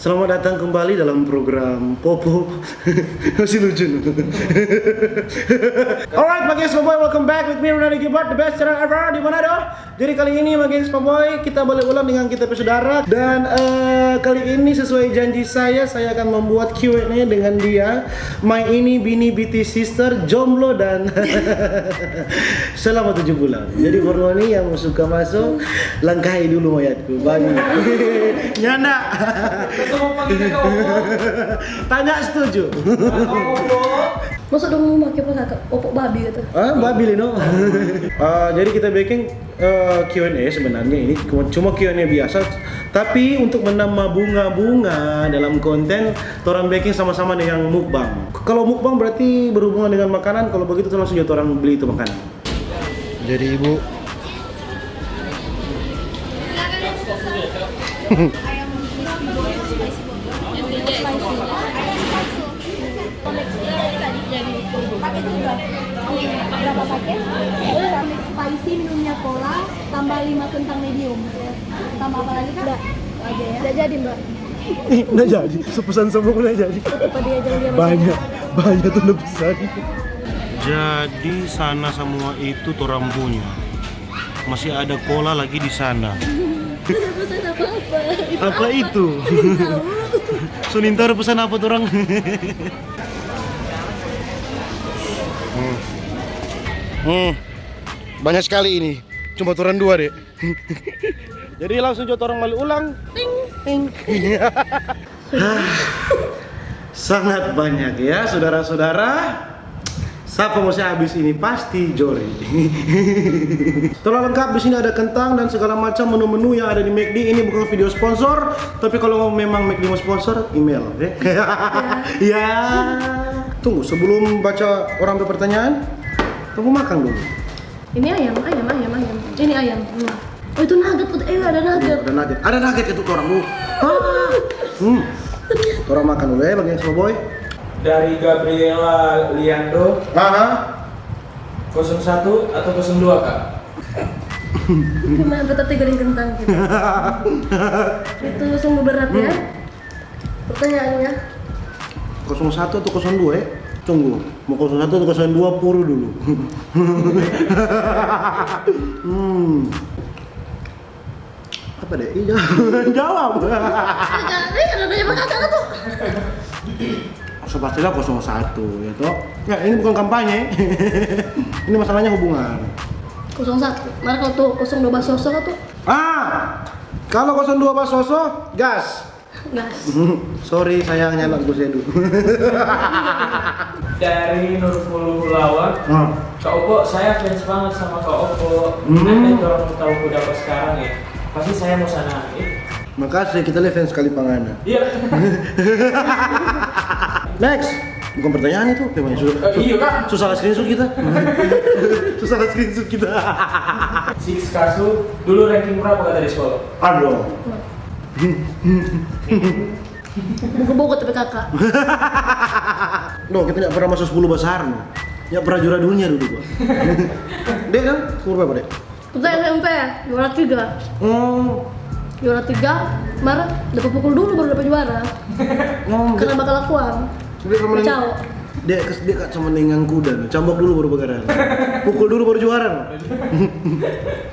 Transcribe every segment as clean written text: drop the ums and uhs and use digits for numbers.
Selamat datang kembali dalam program Popo. Masih lucu. Alright, my guys, Popoy, welcome back with me, Ronaldo Gilbert, the best channel ever di Manado. Jadi kali ini, my guys, Popoy, kita balik ulang dengan kita bersaudara. Dan kali ini sesuai janji saya akan membuat Q&A dengan dia, my ini bini BT sister, jomblo dan selama 7 bulan. Jadi Bornoni yang suka masuk, langkahi dulu mayatku, bagi nyanda. Tanya setuju. Masa dong mau pakai apa opok babi gitu? Babi Lino. Jadi kita bikin Q&A sebenarnya ini cuma Q&A biasa, tapi untuk menambah bunga-bunga dalam konten orang bikin sama-sama dengan mukbang. Kalau mukbang berarti berhubungan dengan makanan, kalau begitu tuh langsung jadi orang beli itu makanan. Jadi ibu Berapa paket? Spicy minumnya cola, tambah 5 kentang medium. Tambah apa lagi kan? Aja ya. Udah jadi mbak. nggak jadi, sepesan semua udah jadi. Banyak tuh udah pesan. Jadi sana semua itu orang punya. Masih ada cola lagi di sana. Tidak pesan apa-apa. Apa itu? Sunintar pesan apa tuh orang? Banyak sekali ini. Cuma turun 2 deh. Jadi langsung jatuh orang balik ulang. Ting ting. Sangat banyak ya saudara-saudara. Siapa mau saya habis ini pasti Jori. Telah lengkap, di sini ada kentang dan segala macam menu-menu yang ada di McD. Ini bukan video sponsor, tapi kalau memang McD mau sponsor, email. Ya. Tunggu sebelum baca orang berpertanyaan, tunggu makan dulu. Ini ayam. Ini ayam. Oh itu nugget, ada nugget. Ada nugget itu orang bu. Orang makan dulu ya, bagian sama boy. Dari Gabriela Liando. 01 atau 02 kak? Cuma betapa goreng kentang gitu. Itu sungguh berat ya. Pertanyaannya 01 atau 02 ya? Tunggu, mau 01 atau 02 puru dulu. Apa deh? Jawab. Ada nanya kakak tuh. Pastilah 01 ya toh. Ya, ini bukan kampanye. Ini masalahnya hubungan. 01. Mari kalau tuh 02 basoso tuh. Kalau 02 basoso, gas. Gas. Sorry sayangnya lagu saya dulu. Dari Nurul Hulawan. Kak Opo, saya fans banget sama Kak Opo. Nanti orang tahu kuda apa sekarang ya. Pasti saya mau sana. Makasih, kita lihat fans sekali pangana. Iya. Next, bukan pertanyaan itu, memang Iya kak. susah screenshot kita. Six Kasu dulu ranking berapa kak dari sekolah? Aduh. Buku-buku tapi kakak. No, kita tidak pernah masuk 10 besar no. Ya pernah juara dunia dulu gua. Dek kan? Skor berapa dek? Kita SMP juara 3. Juara 3, kemarin dapat pukul dulu baru dapat juara. Karena bakal lakuan. Kacau. Dia kak sama dengan kuda, cambok dulu baru begaran. Pukul dulu baru juara.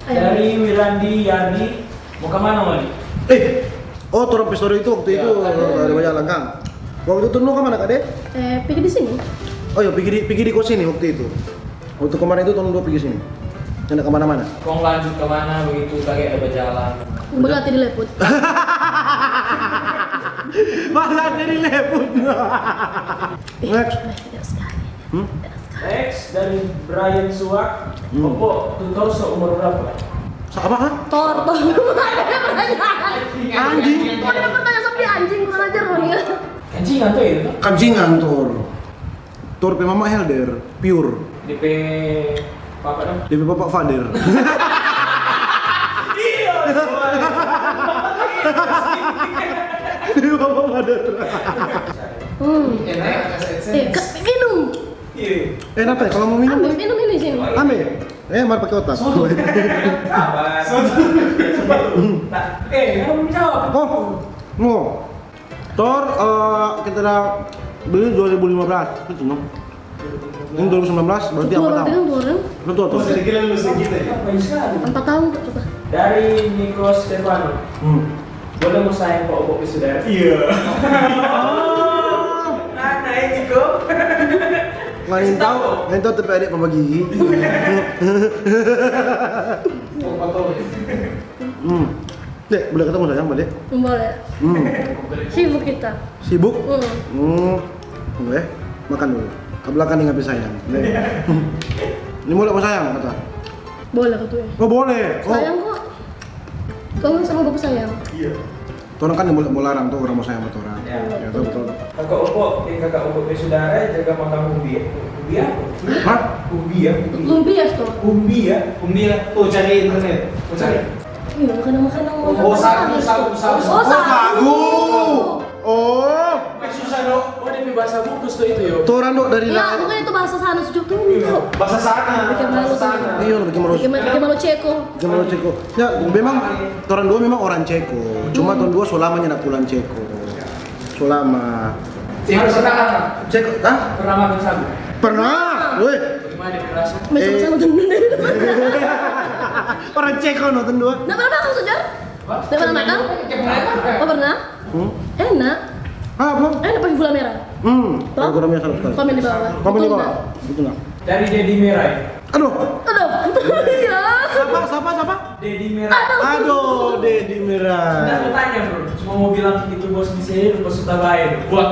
Dari Wirandi Yardi, mau kemana Wadi? Turun pistol itu waktu itu ada banyak langkang. Waktu itu nu kemana kak dek? Pergi di sini. Oh iya, pergi di kos sini waktu itu. Waktu kemarin itu tahun 2 pergi sini. Tidak kemana-mana. Kau lanjut kemana begitu kayak ada berjalan? Berlatih di Leput. Malah jadi leput. Next. Next dari Brian Suwak. Opo, tutor seumur berapa? Apa? Tor. Anjing. Kok ada pertanyaan sama dia anjing kurang ajar loh dia. Anjing atau itu? Kancingan Tor pe mama Helder, pure. DP Papa dong. DP Bapak Fader. Iya. DP Bapak Fader. Enak. Minum. Iya. Enak ya kalau mau minum? Minum ini sini. Ambil. Mari pakai otak. Sabar. Nah, kamu jawab. Oh, no. Thor kita udah beli 2015 itu no. Ini 2019 berarti apa tahun? Lu tua tuh. 4 tahun coba. Dari Nico Stefano. Boleh mau sayang Pak Opo Saudara? Iya. Nah, Nico. Ngain tahu tapi adik pembagi gigi. Dek, boleh ketemu sayang, Dek? Boleh. Sibuk kita. Sibuk? Boleh. Makan dulu. Ke belakang nih ngapain sayang. Ini boleh mau sayang kata? Boleh katanya. Oh boleh. Oh. Sayang kok. Kamu sama bapak sayang. Iya. Orang kan yang mau larang tuh orang mau sayang sama orang. Ya. Ya betul. Kakak Opo, kakak Opo Saudara jaga makan umbi. Umbi apa? Hah? Umbi ya? Lumpias tuh. Umbi ya? Umbi ya? Tuh cari internet. Tuh cari. Iya, makanan-makanan. Oh, sagu. Oh, sagu. Oh. Susah dong. Oh, di bahasa bungkus tuh itu yo. Tuh orang dok dari Ya, mungkin itu bahasa sana sejuk tuh. Bahasa sana. Bikin malu Bahasa sana. Iya, bikin malu. Bikin malu Ceko. Bikin malu Ceko. Ya, memang orang dua memang orang Ceko. Cuma tahun dua Solamanya nak pulang Ceko. Solama. Harus sekarang. Ceko, ah? Pernah makan sagu? Pernah. Woi. Gimana dia rasa? Sama-sama tuh. Orang Ceko nonton dua. Nggak pernah makan Sujar? Nggak pernah makan? Oh pernah? Enak. Ah, belum? Enak pakai gula merah. Kalau kurangnya salah sekali. Komen di bawah. Komen di Betul bawah. nggak? Itu enggak? Dari Dedi Merai. Aduh. Aduh, iya. Siapa? Dedi Merai. Aduh, Dedi Merah. Nggak mau tanya bro, cuma mau bilang itu bos di sini, bos Tabain. Buat.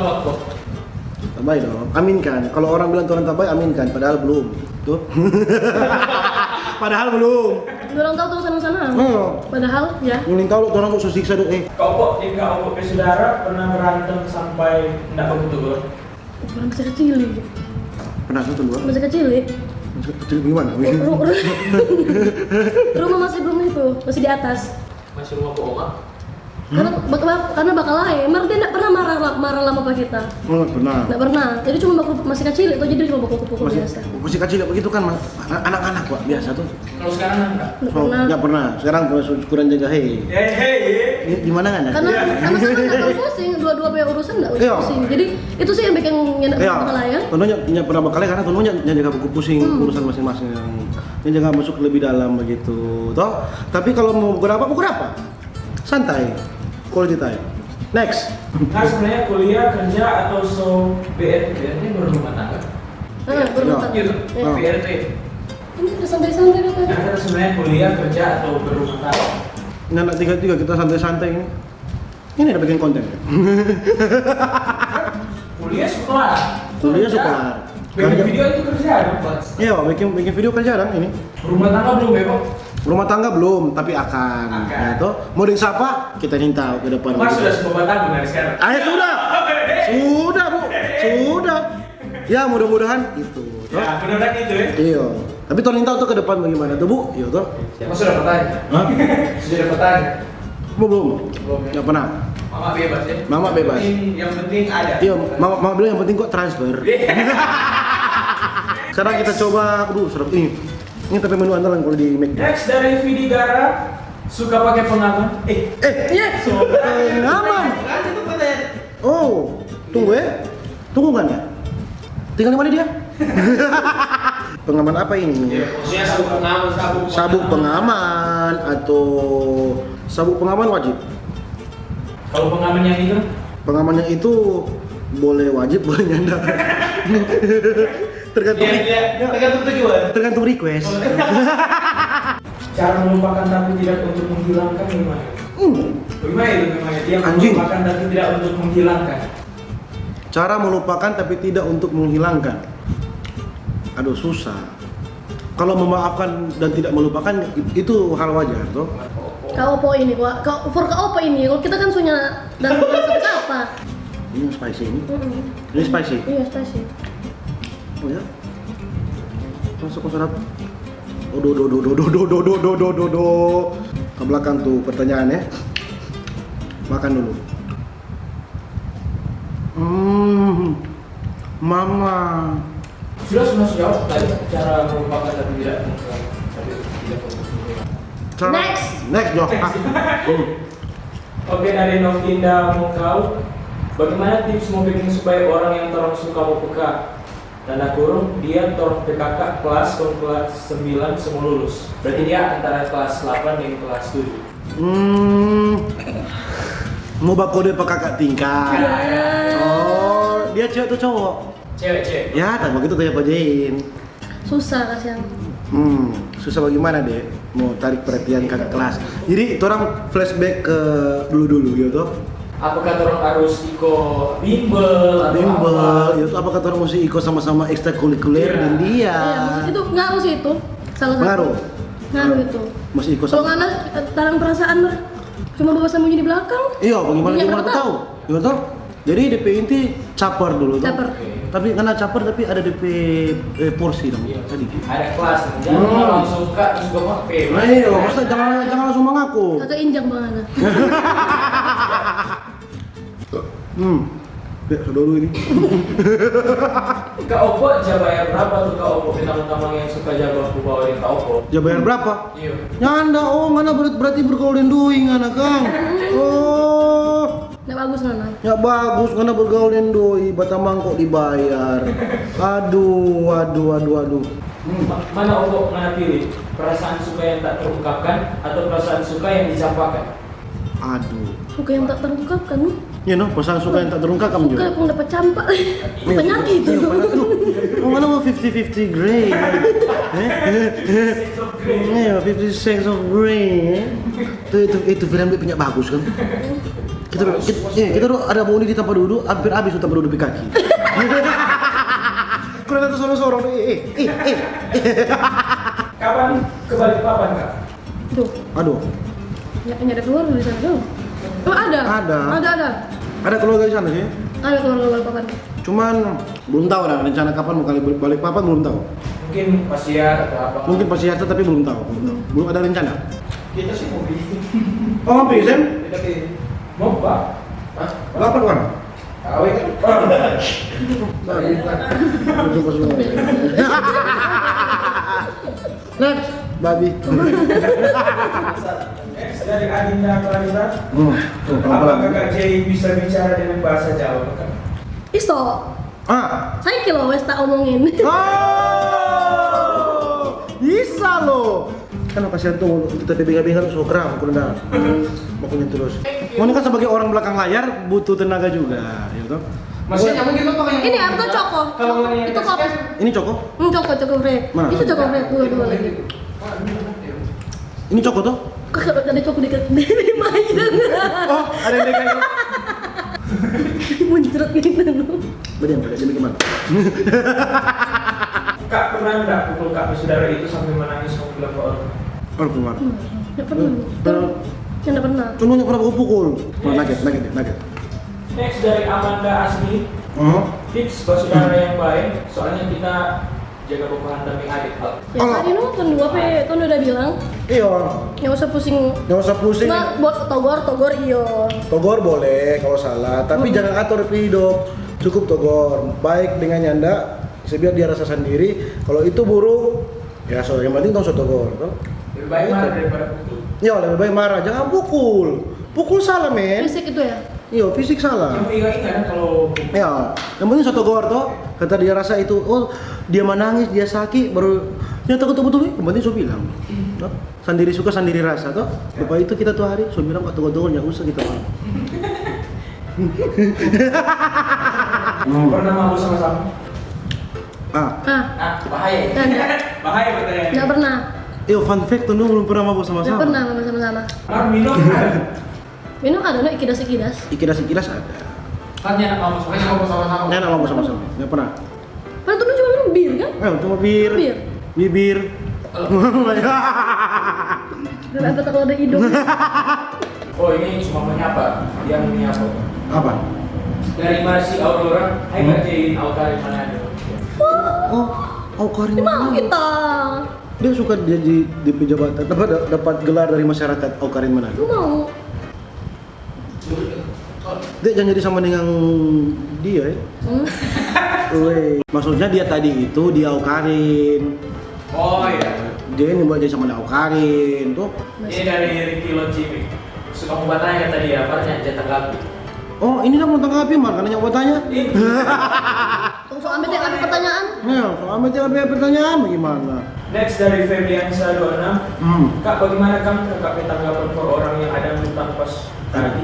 Tabai dong, aminkan. Kalau orang bilang Tuhan tabai, aminkan. Padahal belum. Tuh. Padahal belum. Orang tahu tuh sana-sana. Oh. Padahal ya. Nguling tahu lo orang kok susah dong. Kak Opo, Kak Opo Saudara pernah berantem sampai nggak begitu. Orang masih kecil. Pernah nonton dua? Masih kecil. Masih kecil gimana? Rumah masih belum itu, masih di atas. Masih rumah bohong. Karena bakal lain. Mar dia nggak pernah marah lama sama kita. Oh, pernah. Nggak pernah. Jadi cuma masih kecil itu jadi cuma pukul biasa. Masih kecil begitu kan, anak-anak Pak, biasa tuh. Kalau sekarang enggak? Nggak pernah. Sekarang kurang jaga hei. Hei. Gimana kan? Karena sekarang nggak tahu pusing, dua-dua punya urusan nggak Iya. pusing. Jadi itu sih yang bikin nyenek bakal lain. Tentunya pernah bakalnya karena tentunya jaga buku pusing urusan masing-masing yang jangan masuk lebih dalam begitu. Toh, tapi kalau mau berapa? Santai. Quality time. Next. Nah sebenarnya kuliah, kerja atau so BRT ini berumah tangga. Berumah Gitu. tangga. BRT. Ini udah santai-santai kan tadi. Nah kita sebenarnya kuliah, kerja atau berumah tangga. Ini anak tiga kita santai-santai ini. Ini ada bikin konten. Kuliah sekolah. Kuliah sekolah. Bikin video itu kerja dong. Iya, bikin video kerja dong ini. Rumah tangga belum bebok. Rumah tangga belum, tapi akan. Ya, toh. Mau siapa? Kita minta ke depan. Mas sudah semua tabung dari sekarang. Sudah. Sudah, Bu. Sudah. Ya, mudah-mudahan itu. Toh. Ya, benar-benar gitu ya. Iya. Tapi tolong tahu tuh ke depan bagaimana tuh, Bu? Iya, toh. Mas sudah bertanya? Hah? Sudah bertanya? Belum. Belum. Nggak pernah. Mama bebas ya? Mama bebas. Yang penting ada. Iya, mama bilang yang penting kok transfer. Sekarang kita coba, serap ini. Ini tapi menu andalan kalau di Mac. Next dari Vidi Gara, suka pakai pengaman. Iya. Pengaman. Oh, tunggu ya. Tunggu kan ya? Tinggal di mana dia? Pengaman apa ini? Maksudnya sabuk pengaman, Sabuk pengaman atau sabuk pengaman wajib? Kalau pengaman yang itu? Pengamannya itu boleh wajib, boleh nyanda. Tergantung tujuan. Tergantung request. Cara melupakan tapi tidak untuk menghilangkan gimana? Gimana? Dia Anjing. melupakan tapi tidak untuk menghilangkan. Cara melupakan tapi tidak untuk menghilangkan. Aduh susah. Kalau memaafkan dan tidak melupakan itu hal wajar toh. Kau opo ini, kau opo ini. Kalau kita kan punya dan bukan siapa. Ini spicy ini. Ini spicy. Iya, spicy. Oh ya. Masuk ke serap. Oh do. Ke belakang tuh pertanyaannya. Makan dulu. Mama. Sudah jawab tadi cara melupakan tapi tidak Next, Jok. Oke, dari Novinda Mungkau, Bagaimana tips mau bikin supaya orang yang torong suka mau peka? Tanda kurung, dia torong PKK kelas kelas 9 semua lulus. Berarti dia antara kelas 8 dan kelas 7. Mau bakode pak kakak tingkat. Oh, dia cewek atau cowok? Cewek. Ya, tak begitu tuh ya pajain. Susah kasihan. Susah bagaimana deh mau tarik perhatian kakak kelas. Jadi itu orang flashback ke dulu gitu. Apakah orang harus ikut bimbel atau Bimbel, apa? itu apakah orang mesti ikut sama-sama ekstrakurikuler Iya. dan dia? Iya, itu ngaruh sih itu. Salah satu. Ngaruh. Ngaruh itu. Mesti ikut Kalau sama. ngana tarang perasaan lah. Cuma bawa sembunyi di belakang. Iya, bagaimana Yang gimana pertama. tahu? Gimana tahu? Jadi DP inti caper dulu tuh. Caper. Tapi karena caper tapi ada DP porsi dong Iya. tadi. Ada kelas, jangan langsung suka terus gue mau pay. Nah, iya, maksudnya jangan langsung mengaku. Kagak injak bang Ana. Ya, dulu ini. Kak Opo bayar berapa tuh Kak Opo bintang-bintang yang suka jago aku bawain Kak Opo? Ya bayar berapa? Iya. Nyanda, oh ngana berarti bergaul dengan doi ngana Kang. Oh, Nggak bagus Nana. ya bagus ngana bergaul dengan doi, batamang kok dibayar. Aduh. Mana Opo mana pilih? Perasaan suka yang tak terungkapkan atau perasaan suka yang dicampakkan? Aduh. Suka yang tak terungkapkan. Ya no, perasaan suka yang tak terungkap kamu Suka juga. aku dapat campak. Penyakit itu. Oh ngana mau 50-50 grey. Iya, 50 Shades of Grey. Itu film dia punya bagus kan. Kita tuh ada mau di tempat duduk, hampir habis tuh tempat duduk di kaki. Kurang ada sorong-sorong, Kapan kembali papan Kak? Tuh. Aduh, Ya, ada keluar dari sana dong. Oh, ada. Ada. ada keluarga di sana sih. Ada keluar papan. Cuman belum tahu lah rencana kapan mau kali balik papan belum tahu. Mungkin pasiar atau apa? Mungkin pasti ada tapi belum tahu. Belum ada rencana. Kita sih mau bikin. Oh, ngopi, Sam? Kita pilih. Mau Pak? Hah? Kapan kan? Tahu kan? Next, babi. Next dari Adinda Clarissa. Pelan-pelan. Apakah Kak Jay bisa bicara dengan bahasa Jawa Kak? Iso. Saya kilo wes tak omongin. Oh, bisa loh. Kan kasihan tuh kita bingung-bingung program kurang makanya terus. Ini kan sebagai orang belakang layar butuh tenaga juga, ya toh. Maksudnya mungkin lo pakai Ini Arto Coko. Itu kopi. Ini Coko? Coko Fred. Mana? Itu Coko Fred dua lagi. Ini Coko tuh? Kakak ada Coko dekat dari Mayang. Oh, ada yang dekat. Muncrat gitu. Bediam, jadi gimana? Kak pernah nggak pukul Kak saudara itu sampai menangis mau bilang ke orang? Oh, keluar. Nggak pernah. Nggak pernah. Cuma nggak pernah pukul. Oh, nugget. Next dari Amanda Asmi. Tips buat saudara yang baik, soalnya kita jaga bukan demi adik. Ya tadi nonton dua Ton udah bilang. Iya. Nggak usah pusing. Nggak usah pusing. Nah, buat togor iyo. Togor boleh kalau salah, tapi jangan atur hidup. Cukup togor. Baik dengan nyanda, biar dia rasa sendiri. Kalau itu buruk, ya so yang penting tong togor. Lebih baik marah daripada pukul. Ya lebih baik marah, jangan pukul. Pukul salah men. Fisik itu ya. Iya fisik salah. Yang ingat kan kalau Ya, yang penting satu gor toh. Kata dia rasa itu, oh dia menangis, dia sakit, baru dia takut betul. Yang penting so bilang. Toh, sendiri suka sendiri rasa toh. Lupa itu kita tuh hari so bilang kok togor jangan usah kita. pernah mabuk sama-sama. Bahaya. Enggak. Bahaya katanya. Nggak pernah. Fun fact tuh belum pernah mabuk Nggak sama-sama. pernah sama-sama. Minum. Minum ada no ikidas. Ikilas ada. Kan anak mabuk sama-sama. Nggak mabuk sama-sama. Nggak pernah. Kan tuh cuma minum bir kan? Cuma bir. Bir. Bibir. Dan apa kalau ada hidung? Oh ini cuma menyapa. Dia menyapa. Apa? Dari Marsi Aurora, hai Kak Jay, Aukarin Manado. Oh, Karin Ini mau kita. Dia suka jadi di jabatan, dapat gelar dari masyarakat Aukarin Manado. Lu mau? Dia jangan jadi sama dengan dia ya. Weh. Maksudnya dia tadi itu di Aukarin. Oh iya. Dia nyoba jadi sama Aukarin tuh. Ini dari Ricky Lojimik. Suka membuat tanya kata dia, apa jatah lagu. Oh, ini dong tentang apa, Mar? Karena nyawa tanya. Langsung ambil tiap ambil pertanyaan. Ya, kalau ambil tiap pertanyaan bagaimana? Next dari Febriansa 26. Kak, bagaimana kamu kakak tanggapan ke orang yang ada utang pas tadi?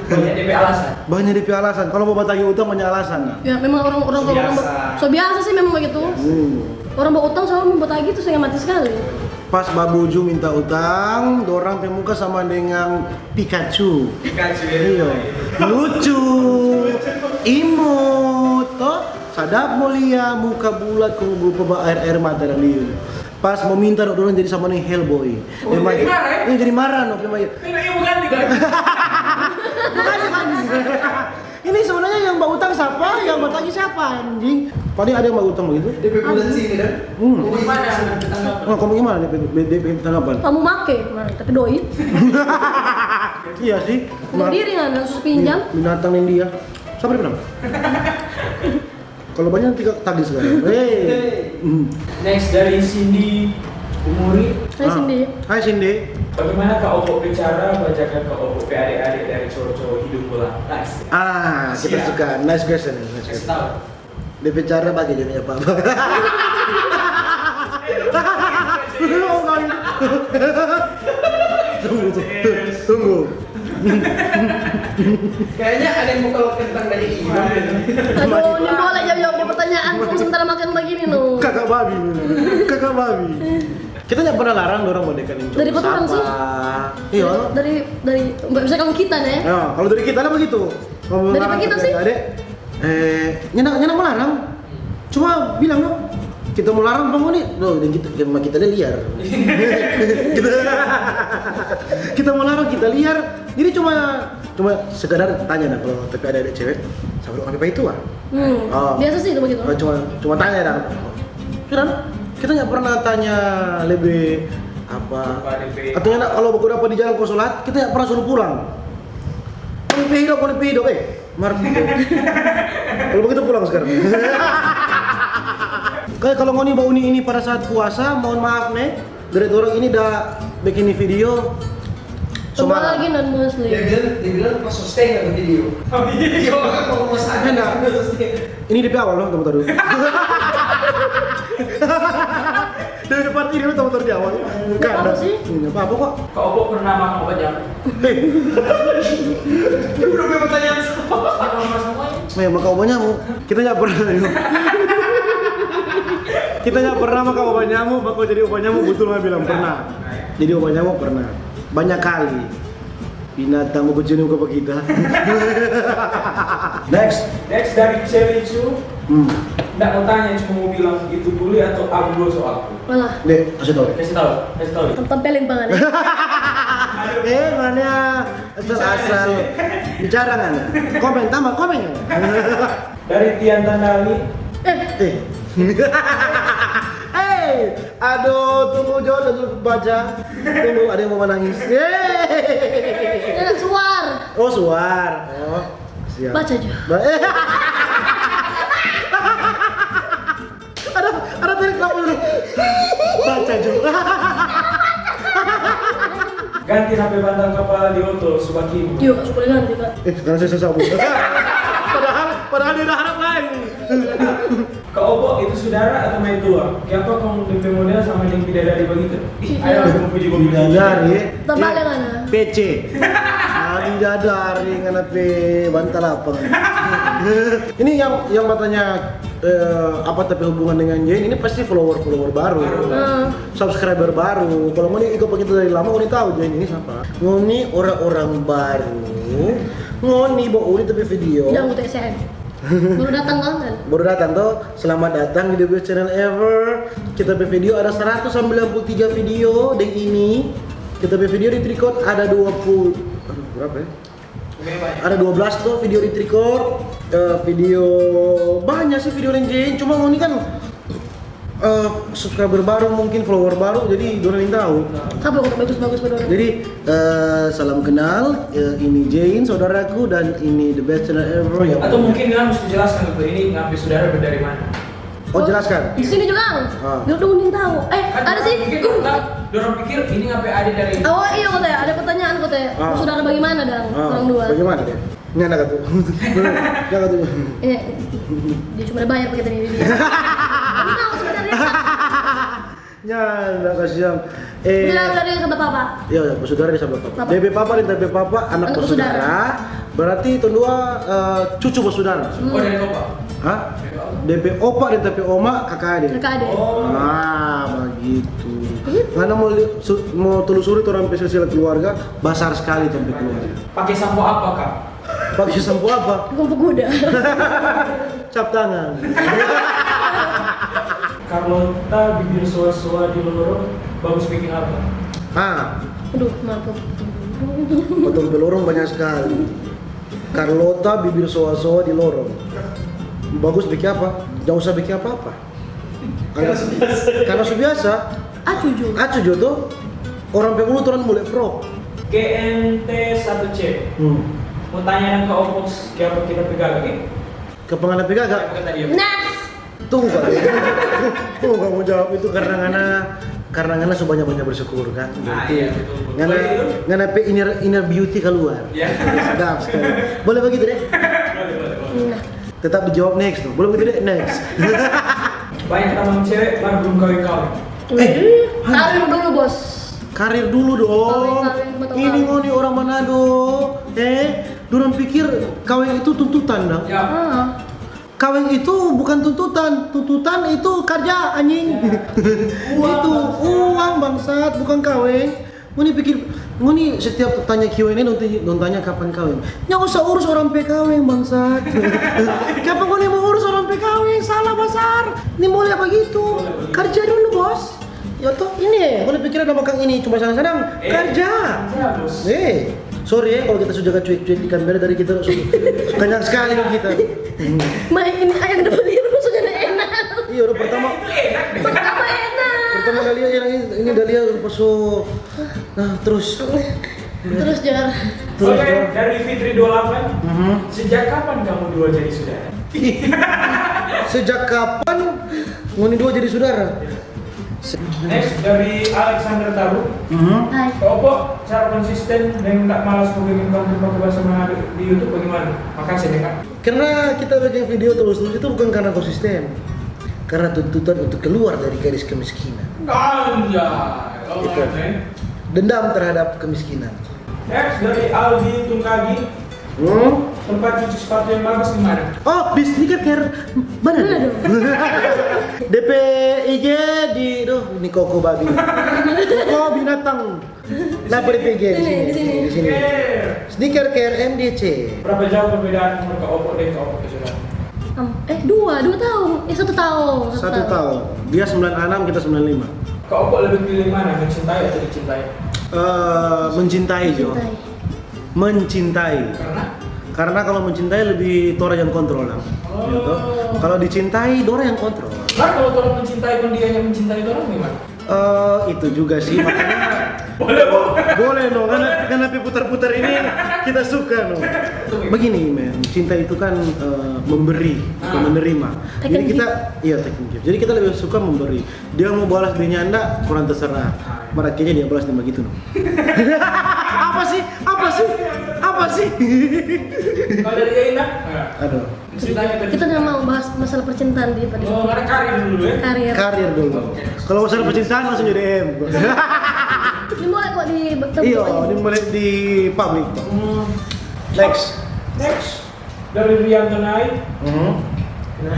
Banyak DP alasan. Banyak DP alasan. Kalau mau batagi utang banyak alasan. Ya memang orang-orang So biasa. so biasa sih memang begitu. Orang bawa utang selalu membuat gitu saya mati sekali. Pas Babuju minta utang, dorang pemuka sama dengan Pikachu. Iya. Lucu. Imut, toh. Sadap mulia, muka bulat, kubu peba air mata dan liu. Pas mau minta dorang jadi sama nih Hellboy. Oh, jadi marah, ya? Iya jadi marah no, Pemaya. Ini bukan tiga. Ini sebenarnya yang mbak utang siapa? Yang mbak tagih siapa anjing? Paling ada yang mbak utang begitu? DP bulan sini kan? Gimana tanggapan? Nah, kamu gimana DP tanggapan? Kamu make, tapi doi. Iya sih. Untuk diri kan harus pinjam. Binatang yang dia. Siapa dia bilang? Kalau banyak nanti tagih sekarang. Next dari Cindy Umuri. Saya sendiri. Hai Cindy. Bagaimana Kak Opo bicara bacakan Kak Opo adik-adik dari cowok-cowok hidup bola? Nice. Kita Siap. suka. Nice question. Nice Kasih question. tahu. Dia bicara bagi dia apa? Tunggu. Kayaknya ada yang mau kalau kentang dari Imam. Aduh, ini boleh jawab pertanyaan. Kamu sementara makan begini loh. Kakak babi. Kakak babi. Kita nggak pernah larang orang mau deketin cowok. Dari kota orang sih? Iya. Dari bisa kamu kita nih. Ya, kalau dari kita lah begitu. Kalau Dari melarang kita ke sih? Adek, nyenak melarang. Cuma bilang no, kita mau larang kamu nih, loh, dan kita liar. kita mau larang kita liar. Jadi cuma sekedar tanya nah kalau tapi ada cewek, sama apa itu ah? Oh. Biasa sih itu begitu. Cuma tanya dah. Kira kita nggak pernah tanya lebih apa? Katanya kalau aku dapat di jalan kau sholat, kita nggak pernah suruh pulang. Kau hidup, Mar. Kalau begitu pulang sekarang. Kayak kalau ngoni bau ini pada saat puasa, mohon maaf nih, dari orang ini dah bikin video. Coba lagi non muslim. Dia bilang pas sustain ada video. Iya kan mau masak. Enak. Ini di awal loh, tahu. Dari depan ini lo tahu di awal. Bukan Apa sih? Ini apa kok? Kak Opo pernah makan obat jamur? Dia belum punya pertanyaan Makan obat nyamuk. Kita nggak pernah. Kita nggak pernah makan obat nyamuk, bakal jadi obat nyamuk betul mah bilang pernah. Jadi obat nyamuk pernah. Banyak kali. Binatang mau kecil ke kita. Next. Next dari Celicu. Nggak mau tanya, cuma mau bilang itu bully atau ablo soalku. Malah Dek, kasih tau. Kasih tahu. tempelin banget. Mana asal bicara nggak? Komen tambah komen nggak? Dari Tian Tandali. Aduh, tunggu jauh dulu baca. Tunggu, ada yang mau menangis. Suar. Oh, suar. Oh, siap. Baca aja. Ada tarik lampu dulu. Baca juga. Ganti HP bantal kapal di Otto Subakimu. Yuk, harus boleh ganti kak. Sekarang saya sesabut. Padahal dia udah harap lain. Kak Opo itu saudara atau main tua? Kenapa kamu DP model sama yang bidadari begitu? Ayo aku puji Bidadari. Terbalik mana? PC. Bidadari ngana pe bantal apa? Ini yang katanya apa tapi hubungan dengan Jane ini pasti follower baru. Subscriber baru. Kalau mau ikut begitu dari lama, mau tahu Jane ini siapa? Ngoni orang-orang baru. Ngoni bawa uri tapi video. Jangan UTSM. Baru datang kan? Baru datang tuh, selamat datang di the best channel ever. Kita video ada 193 video dan ini kita video di trikot ada 20. Aduh, berapa ya? Ada 12 tuh video di trikot. Video banyak sih video lenjeng, cuma ini kan subscriber baru mungkin follower baru jadi dorang yang tahu. Apa kok bagus-bagus pada orang? Jadi salam kenal, ini Jane saudaraku dan ini the best channel ever ya. Atau mungkin kan mesti jelaskan gitu, ini ngambil saudara dari mana? Oh jelaskan. Di sini juga. Dia udah mending tahu. Ada sih. Mungkin tahu dorong pikir ini ngapain ada dari Oh iya kota ya, ada pertanyaan kota ya. Saudara bagaimana dong orang dua? Bagaimana deh? Ini anak tuh. Jangan tuh. Dia cuma ada bayar pakai tadi dia. Tapi tahu sebenarnya. Ya, enggak kasihan. Saudara dari sahabat papa. Iya, bersaudara di sahabat papa. DP papa dan DP papa anak Anak bersaudara. Berarti itu dua cucu bersaudara. Oh dari Opa. Hah? DP opa dan DP oma kakak adik. Kakak adik. Begitu. Karena mau telusuri orang spesial keluarga, besar sekali sampai keluarga. Pakai sampo apa kak? Pakai sampo apa? Kumpul kuda. Cap tangan. Carlota bibir soa-soa di lorong bagus bikin apa? Aduh, maaf. Potong pelorong banyak sekali. Carlota bibir soa-soa di lorong. Bagus bikin apa? Jangan usah bikin apa-apa. Karena biasa. Acujo tuh orang pemulu tuh orang mulai pro. GNT1C. Mau tanya ke Opos siapa kita pegang ke? Ke pengadap gagak. Next. Tunggu kamu jawab itu karena sebanyak bersyukur kan. Iya betul. Ngana inner beauty keluar. Iya. Sedap sekali. Boleh begitu deh. Boleh. Nah, Tetap dijawab next tuh. Boleh begitu deh next. Banyak teman cewek baru belum kawin. karir dulu bos. Karir dulu dong. Kawin, betul. Ini ngoni orang Manado. Dorang pikir kawin itu tuntutan dong. Ya. Kawin itu bukan tuntutan itu kerja anjing. Itu uang bangsat, bukan kawin. Ngoni setiap tanya Q&A don't tanya kapan kawin. Nggak usah urus orang PKW bangsat. Kapan ngoni mau urus orang PKW? Salah besar. Ini boleh apa gitu? Kerja dulu bos. Ya toh ini, ngoni pikir ada makan ini cuma senang-senang. Kerja. Bos. Sorry kalau kita sudah cuek-cuek di kamera dari kita kenyang sekali kita. Main ayam dibeli sudah enak. Iya udah pertama enak. pertama Dahlia yang ini Dahlia pasok. Nah terus Jar. Oke, dari Fitri 28. Sejak kapan kamu dua jadi saudara? Sejak kapan ngoni dua jadi saudara? Next dari Alexander Taru. Hai. Opo cara konsisten dan nggak malas bikin konten pakai bahasa Manado di YouTube bagaimana? Makasih nih kak. Karena kita bikin video terus-terus itu bukan karena konsisten, karena tuntutan untuk keluar dari garis kemiskinan. Anjay. Oh, Itu. Dendam terhadap kemiskinan. Next dari Aldi Tungkagi. Tempat cuci sepatu yang bagus di mana? Oh, di sneaker care. Mana dong? DP IG di ini Koko babi. Koko binatang. Lapor DP IG di sini. Sneaker care MDC. Berapa jauh perbedaan umur ke Oppo dan ke Oppo ke saudara? 2 tahun. 1 tahun. 1 tahun. Dia 96, kita 95. Ke Oppo lebih pilih mana? Mencintai atau dicintai? Mencintai Jo. Mencintai. Karena kalau mencintai lebih Tora yang kontrol lah. Gitu. Kalau dicintai Dora yang kontrol. Nah kalau orang mencintai pun dia yang mencintai orang gimana? Itu juga sih makanya boleh no karena putar-putar ini kita suka no. Begini men, cinta itu kan memberi bukan menerima. Jadi kita taking gift. Jadi kita lebih suka memberi. Dia mau balas dia nyanda kurang terserah. Marakinya dia balas dia begitu no. Apa sih? Kalau dari Indah? Aduh. Kita nggak mau bahas masalah percintaan di tadi. Oh, karena karir dulu ya? Karir. Dulu. Kalau masalah percintaan langsung jadi DM. Ini mulai kok di Iya, dimulai di publik. Next. Dari Rian Tenai.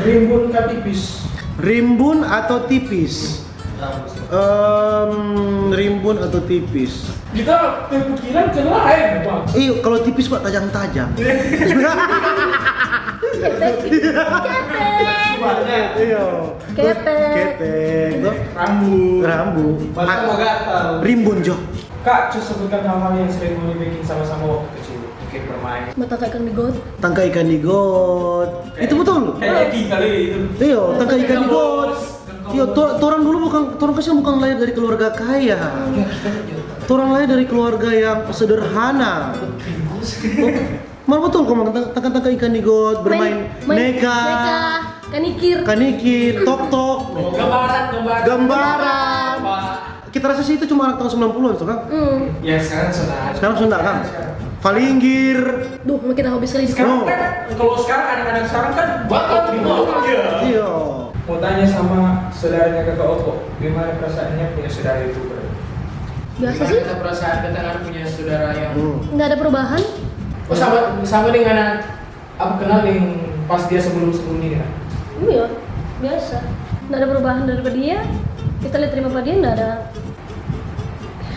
Rimbun kah tipis? Rimbun atau tipis? Rimbun atau tipis? Kita pikiran ke lain, Bang. Iya, kalau tipis kok tajam-tajam. Iya. Ketek. Tuh. Rambut. Mata mau gatal. Rimbun Jo. Kak, coba sebutkan hal-hal yang sering mau bikin sama-sama waktu kecil. Mungkin bermain. Mata ikan di got. Tangkai ikan di got. Itu betul. Kali itu. Iya, tangkai ikan di got. Iya, orang dulu orang kecil bukan lahir dari keluarga kaya. Orang lahir dari keluarga yang sederhana. Mana betul kamu tangkai ikan di got, bermain neka, kanikir, tok-tok, Gambaran. gambaran, kita rasa sih itu cuma anak tahun 90-an tuh Kang. Ya sekarang sudah. Sekarang sudah kan? Palinggir. Duh, kita habis kali Sekarang Oh. kan, kalau sekarang anak-anak sekarang kan bakal di bawah. Iya. Mau tanya sama saudaranya kakak Opo, gimana perasaannya punya saudara YouTuber? Biasa sih, Kita perasaan kita kan punya saudara yang nggak ada perubahan. oh sama dengan aku kenal dengan pas dia sebelum ini kan. Iya, biasa. Nggak ada perubahan daripada dia. Kita lihat terima pada dia nggak ada.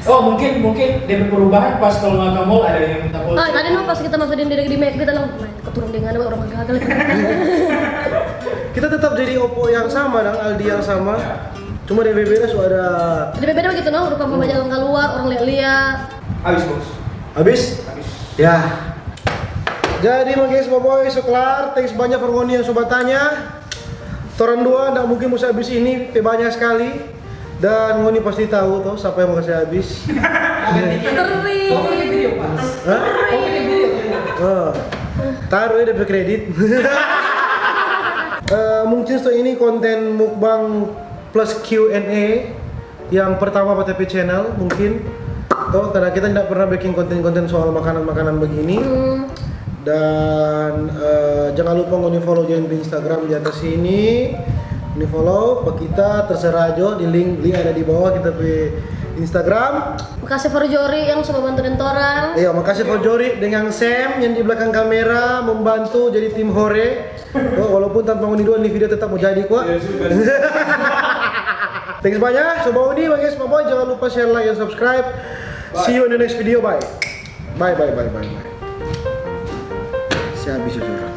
Oh mungkin dari perubahan pas kalau nggak ke mall ada yang minta foto. Ada no pas kita masukin dia di make kita langsung keturun dengan orang gagal. Kita tetap jadi Oppo yang sama dan Aldi yang sama. Cuma di BBS ada. Jadi beda begitu no, rupa pembaca jalan keluar, orang lihat-lihat. Habis bos. Habis? Habis. Ya. Jadi guys, boy, so kelar. Thanks banyak for ngoni yang sobat tanya. Toran dua, nggak mungkin bisa habis ini, banyak sekali. Dan ngoni pasti tahu tuh siapa yang mau kasih habis. Kering. Kau pakai video pas. Hah? Kau pakai video. Oh. Taruh ya DP kredit. Mungkin setelah ini konten mukbang plus Q&A yang pertama PTP channel mungkin. Tuh, karena kita tidak pernah bikin konten-konten soal makanan-makanan begini. Dan jangan lupa ngoni follow join di Instagram di atas sini. Ini follow, pak kita terserah aja di link ada di bawah kita di Instagram. Makasih for Jori yang sudah bantu dan torang. Iya, makasih for Jori dengan Sam yang di belakang kamera membantu jadi tim hore. Oh, walaupun tanpa ngoni dua ini video tetap mau jadi kok. Thanks banyak, sobat Uni, guys, boy, jangan lupa share, like, dan subscribe. See you in the next video, bye. Bye. Saya habis jujur.